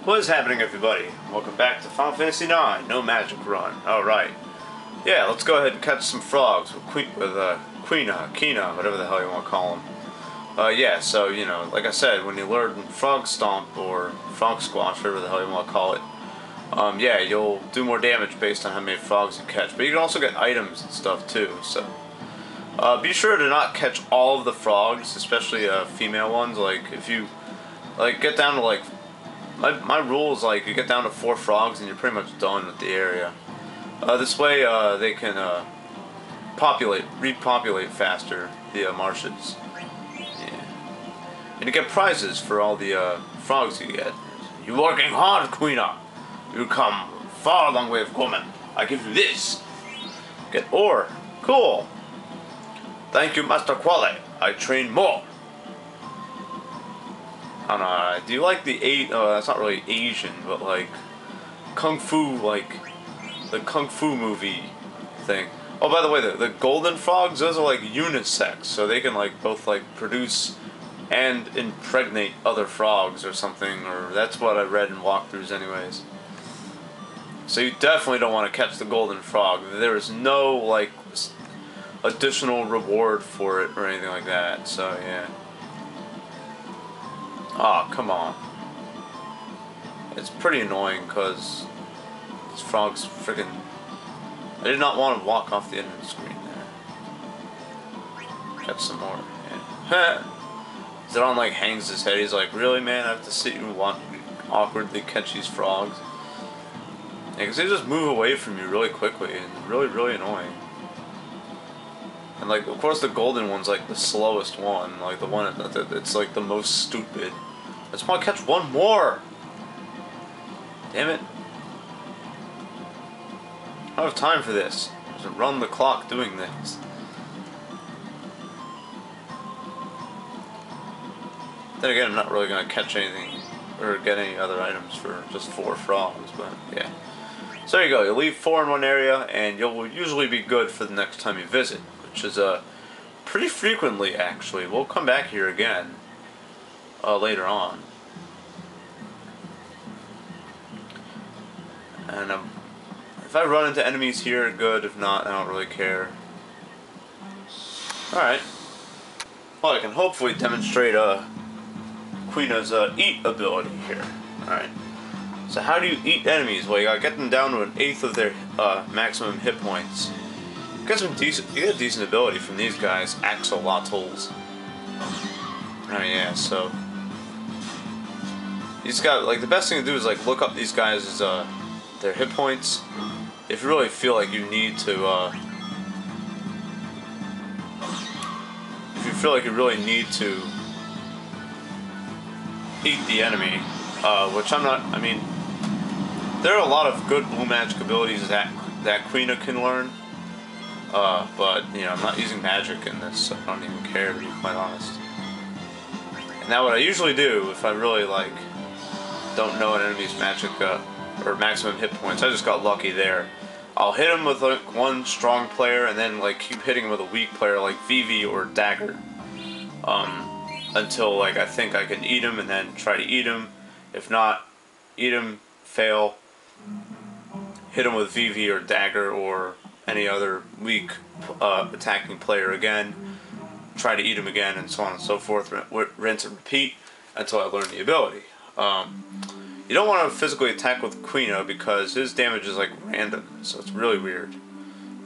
What is happening, everybody? Welcome back to Final Fantasy IX, No Magic Run. Alright. Yeah, let's go ahead and catch some frogs with Quina, whatever the hell you want to call them. Yeah, so, you know, like I said, when you learn Frog Stomp or Frog Squash, whatever the hell you want to call it, yeah, you'll do more damage based on how many frogs you catch. But you can also get items and stuff, too, so... be sure to not catch all of the frogs, especially female ones. Like, if you, like, get down to, like... My rule is, like, you get down to 4 frogs and you're pretty much done with the area. This way, they can, repopulate faster, the marshes. Yeah. And you get prizes for all the, frogs you get. You're working hard, Quina. You come far long way of coming. I give you this. Get ore. Cool. Thank you, Master Quale. I train more. I don't know, do you like the that's not really Asian, but like Kung Fu, like the Kung Fu movie thing. Oh, by the way, the golden frogs, those are like unisex, so they can like both like produce and impregnate other frogs or something, or that's what I read in walkthroughs anyways. So you definitely don't want to catch the golden frog. There is no like additional reward for it or anything like that, so yeah. Aw, oh, come on. It's pretty annoying because these frogs freaking... I did not want to walk off the end of the screen there. Catch some more. Yeah. Zeron like hangs his head. He's like, really, man? I have to sit and awkwardly catch these frogs? Yeah, because they just move away from you really quickly and really, really annoying. And like, of course, the golden one's like the slowest one, like the one it's like the most stupid. I just want to catch one more. Damn it! I don't have time for this. I just run the clock doing this. Then again, I'm not really gonna catch anything or get any other items for just 4 frogs, but yeah. So there you go. You leave 4 in one area, and you'll usually be good for the next time you visit. Which is pretty frequently, actually. We'll come back here again later on. And if I run into enemies here, good. If not, I don't really care. Alright. Well, I can hopefully demonstrate Quina's eat ability here. Alright. So how do you eat enemies? Well, you gotta get them down to 1/8 of their maximum hit points. You get decent ability from these guys, axolotls. Oh yeah, so these guys, like, the best thing to do is like look up these guys' their hit points. If you really feel like you need to, if you feel like you really need to eat the enemy, which I'm not. I mean, there are a lot of good blue magic abilities that Quina can learn. But, you know, I'm not using magic in this, so I don't even care, to be quite honest. And now what I usually do, if I really, like, don't know an enemy's magic, or maximum hit points, I just got lucky there. I'll hit him with, like, one strong player, and then, like, keep hitting him with a weak player, like Vivi or Dagger. Until, like, I think I can eat him, and then try to eat him. If not, eat him, fail, hit him with Vivi or Dagger, or any other weak attacking player again, try to eat him again, and so on and so forth, rinse and repeat until I learn the ability. You don't want to physically attack with Quina because his damage is like random, so it's really weird.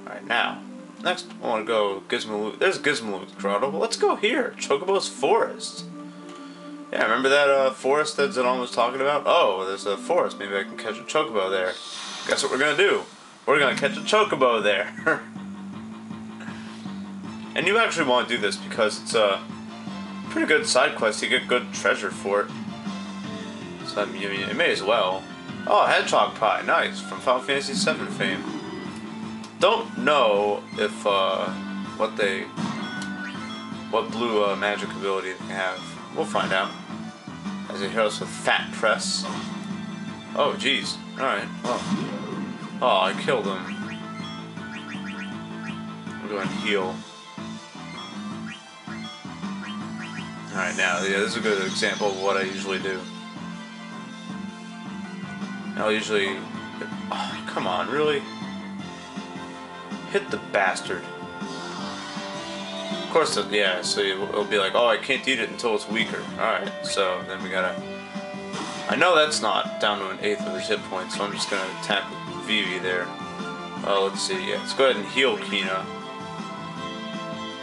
Alright, now, next I want to go Gizmo. There's Gizmo Grotto. Well, let's go here, Chocobo's Forest. Yeah, remember that forest that Zeron was talking about? Oh, there's a forest. Maybe I can catch a chocobo there. Guess what we're gonna do? We're gonna catch a chocobo there. And you actually want to do this because it's a pretty good side quest. You get good treasure for it. So I mean, you may as well. Oh, hedgehog pie, nice, from Final Fantasy VII fame. Don't know if what blue magic ability they have. We'll find out. As he hit us with Fat Press. Oh, jeez. All right. Oh, I killed him. We'll go ahead and heal. Alright, now, yeah, this is a good example of what I usually do. I'll usually... Oh, come on, really? Hit the bastard. Of course, yeah, so it'll be like, oh, I can't eat it until it's weaker. Alright, so then we gotta... I know that's not down to an eighth of his hit points, so I'm just gonna attack with Vivi there. Let's see, yeah, let's go ahead and heal Quina.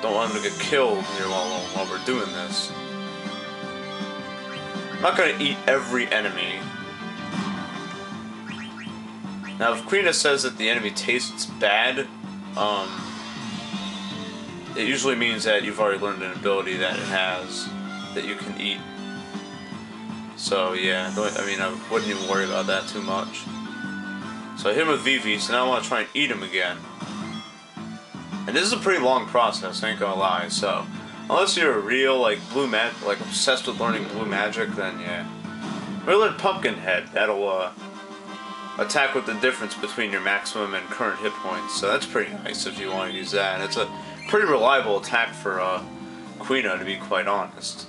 Don't want him to get killed here while we're doing this. I'm not gonna eat every enemy. Now, if Quina says that the enemy tastes bad, it usually means that you've already learned an ability that it has that you can eat. So yeah, I mean, I wouldn't even worry about that too much. So I hit him with Vivi, so now I want to try and eat him again. And this is a pretty long process, I ain't gonna lie. So unless you're a real like obsessed with learning blue magic, then yeah. We learn Pumpkinhead. That'll attack with the difference between your maximum and current hit points. So that's pretty nice if you want to use that. And it's a pretty reliable attack for Quina, to be quite honest.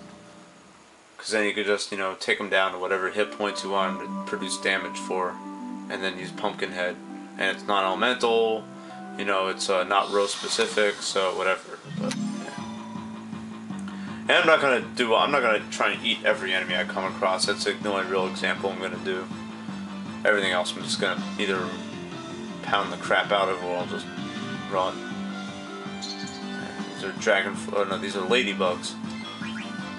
Because then you could just, you know, take them down to whatever hit points you want to produce damage for, and then use Pumpkinhead. And it's not elemental, you know, it's not row specific, so whatever. But yeah. And I'm not gonna try and eat every enemy I come across. That's the only real example I'm gonna do. Everything else I'm just gonna either pound the crap out of, or I'll just run. These are these are ladybugs.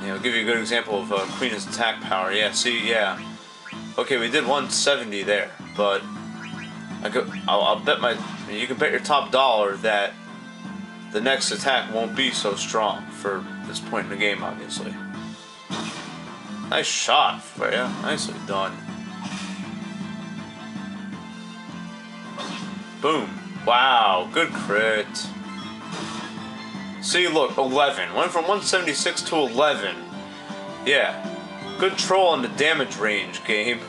Yeah, I'll give you a good example of Quina's attack power. Yeah, see, yeah. Okay, we did 170 there, but I'll bet you can bet your top dollar that the next attack won't be so strong for this point in the game, obviously. Nice shot, Freya. Nicely done. Boom. Wow, good crit. See, look, 11. Went from 176 to 11. Yeah. Good troll on the damage range, game.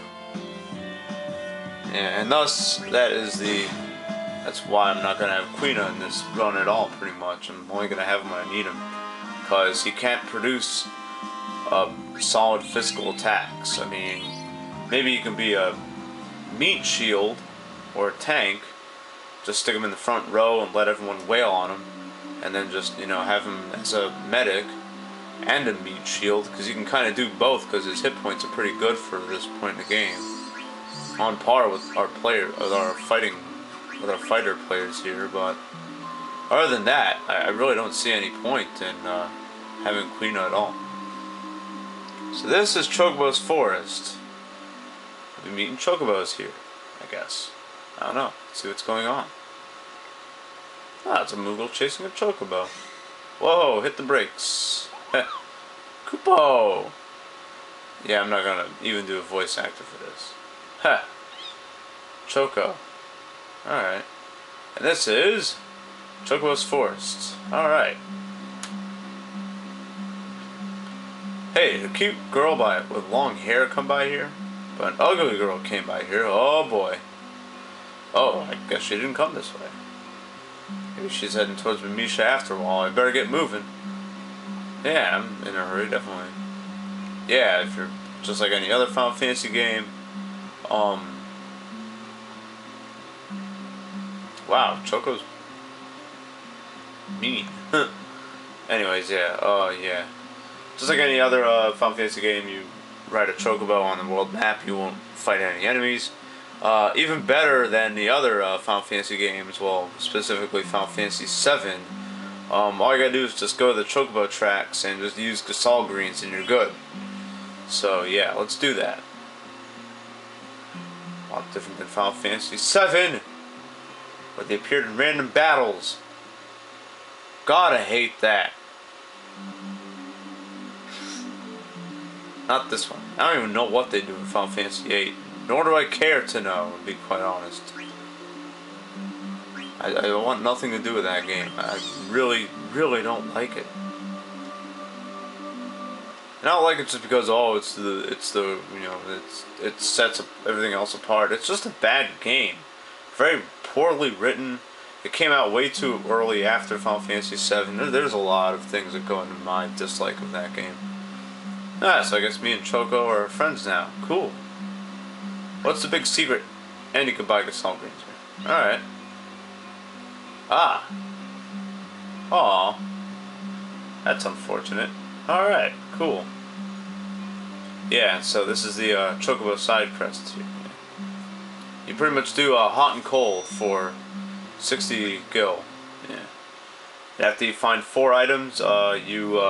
Yeah, and thus, that's why I'm not going to have Quina in this run at all, pretty much. I'm only going to have him when I need him. Because he can't produce solid physical attacks. I mean, maybe he can be a meat shield or a tank. Just stick him in the front row and let everyone wail on him. And then just, you know, have him as a medic and a meat shield, because you can kind of do both, because his hit points are pretty good for this point in the game. On par with our fighter players here, but other than that, I really don't see any point in having Quina at all. So this is Chocobo's Forest. We'll be meeting Chocobos here, I guess. I don't know. Let's see what's going on. Ah, it's a Moogle chasing a chocobo. Whoa, hit the brakes. Kupo! Yeah, I'm not gonna even do a voice actor for this. Ha! Choco. Alright. And this is Chocobo's Forest. Alright. Hey, a cute girl with long hair come by here? But an ugly girl came by here. Oh boy. Oh, I guess she didn't come this way. Maybe she's heading towards Misha after a while. I better get moving. Yeah, I'm in a hurry, definitely. Yeah, if you're just like any other Final Fantasy game. Wow, Choco's mean. Anyways, yeah. Yeah. Just like any other Final Fantasy game, you ride a chocobo on the world map. You won't fight any enemies. Even better than the other Final Fantasy games, well, specifically Final Fantasy VII, all you gotta do is just go to the chocobo tracks and just use Gasol greens and you're good. So yeah, let's do that. A lot different than Final Fantasy VII, where they appeared in random battles. God, I hate that. Not this one. I don't even know what they do in Final Fantasy VIII. Nor do I care to know, to be quite honest. I want nothing to do with that game. I really, really don't like it. And I don't like it just because, oh, it's the you know, it sets everything else apart. It's just a bad game. Very poorly written. It came out way too early after Final Fantasy VII. There's a lot of things that go into my dislike of that game. Ah, so I guess me and Choco are friends now. Cool. What's the big secret? And you can buy Gasol greens here. Alright. Ah. Aw. That's unfortunate. Alright, cool. Yeah, so this is the chocobo side quest here. You pretty much do hot and cold for 60 gil. Yeah. After you find 4 items, you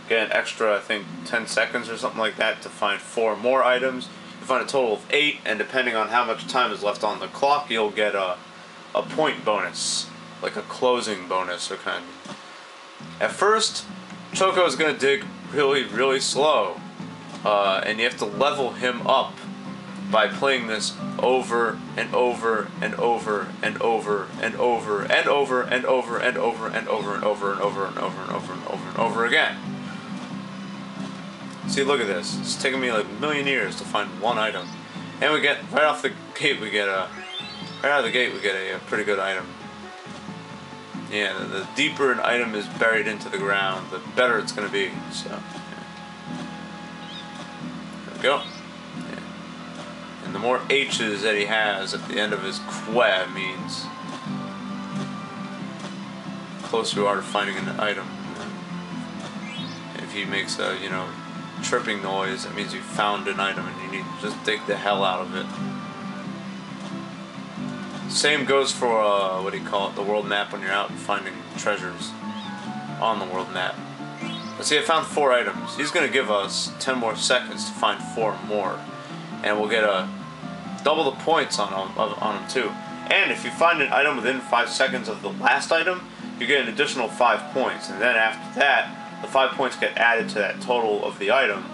get an extra, I think, 10 seconds or something like that to find 4 more items. You find a total of 8, and depending on how much time is left on the clock, you'll get a point bonus, like a closing bonus or kind of. At first, Choco is going to dig really, really slow, and you have to level him up by playing this over and over and over and over and over and over and over and over and over and over and over and over and over and over and over again. See, look at this. It's taken me like a million years to find one item, and we get right off the gate. We get a pretty good item. Yeah, the deeper an item is buried into the ground, the better it's going to be. So, yeah. There we go. Yeah. And the more H's that he has at the end of his quest means the closer you are to finding an item. If he makes a, chirping noise, that means you found an item and you need to just dig the hell out of it. Same goes for, what do you call it, the world map when you're out finding treasures on the world map. Let's see, I found 4 items. He's going to give us 10 more seconds to find 4 more. And we'll get double the points on him too. And if you find an item within 5 seconds of the last item, you get an additional 5 points. And then after that, the 5 points get added to that total of the item.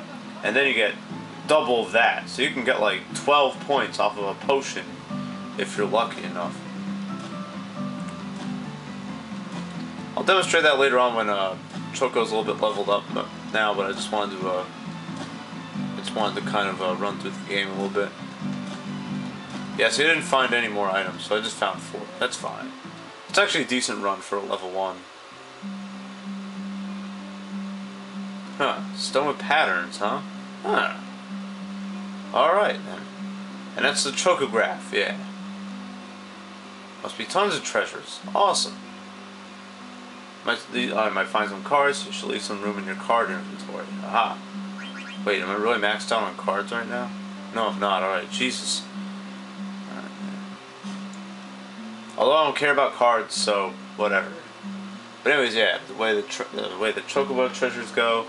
And then you get double that. So you can get like 12 points off of a potion if you're lucky enough. I'll demonstrate that later on when Choco's a little bit leveled up now, but I just wanted to kind of run through the game a little bit. Yeah, so you didn't find any more items, so I just found 4. That's fine. It's actually a decent run for a level 1. Huh, stone with patterns, huh? Huh. Alright then. And that's the Chocograph, yeah. Must be tons of treasures. Awesome. I might find some cards, so you should leave some room in your card inventory. Aha. Wait, am I really maxed out on cards right now? No, I'm not. Alright, Jesus. Alright. Although I don't care about cards, so whatever. But anyways, yeah, the way the chocobo treasures go,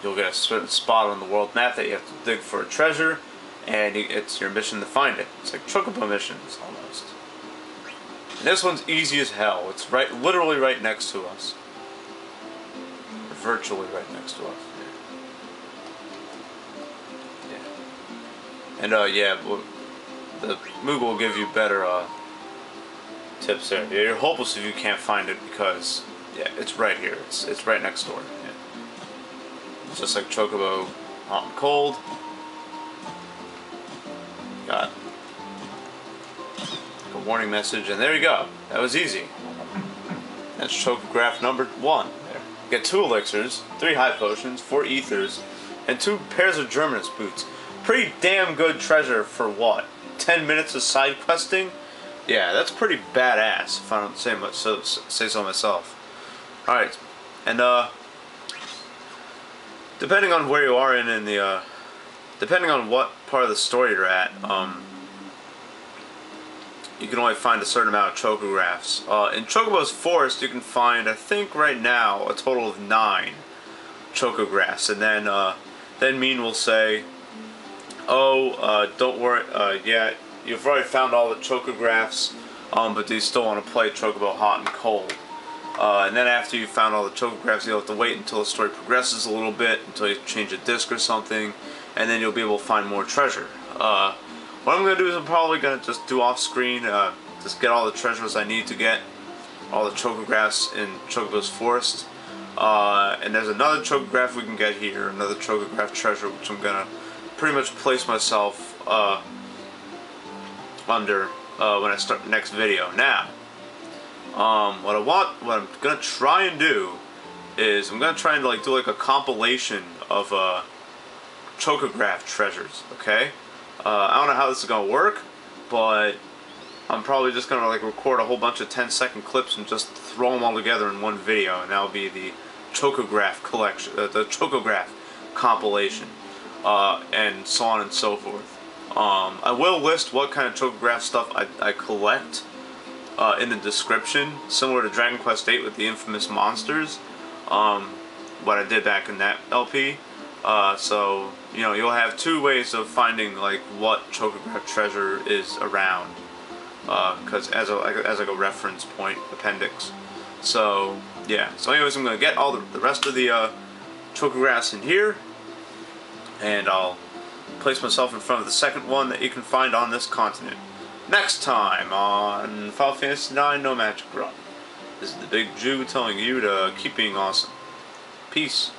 you'll get a certain spot on the world map that you have to dig for a treasure, and it's your mission to find it. It's like chocobo missions, almost. And this one's easy as hell. It's literally right next to us. Or virtually right next to us. Yeah. And yeah, the Moogle will give you better tips there. Yeah, you're hopeless if you can't find it because yeah, it's right here. It's right next door. Yeah. It's just like chocobo, hot and cold. Got a warning message, and there you go. That was easy. That's Chocograph number 1. There. Get 2 elixirs, 3 high potions, 4 ethers, and 2 pairs of Germanus boots. Pretty damn good treasure for what? 10 minutes of side questing? Yeah, that's pretty badass if I don't say so myself. Alright, and depending on where you are in the depending on what part of the story you're at, you can only find a certain amount of chocographs. In Chocobo's Forest, you can find, I think right now, a total of 9 chocographs. And then Mean will say, oh, don't worry, yeah, you've already found all the chocographs, but do you still want to play Chocobo Hot and Cold? And then after you've found all the chocographs, you'll have to wait until the story progresses a little bit, until you change a disc or something, and then you'll be able to find more treasure. What I'm going to do is I'm probably going to just do off screen, just get all the treasures I need to get, all the chocographs in Chocobo's Forest. And there's another chocograph we can get here, another chocograph treasure, which I'm going to pretty much place myself under when I start the next video. Now, what I'm going to try and do is I'm going to try and do like a compilation of chocograph treasures, okay? I don't know how this is gonna work, but I'm probably just gonna like record a whole bunch of 10-second clips and just throw them all together in one video, and that'll be the Chocograph collection, the Chocograph compilation, and so on and so forth. I will list what kind of Chocograph stuff I collect in the description, similar to Dragon Quest VIII with the infamous monsters, what I did back in that LP. So, you know, you'll have two ways of finding like what Chocograph treasure is around, because as like a reference point appendix. So yeah. So anyways, I'm gonna get all the rest of the Chocographs in here, and I'll place myself in front of the second one that you can find on this continent. Next time on Final Fantasy IX No Magic Run. This is the Big Jew telling you to keep being awesome. Peace.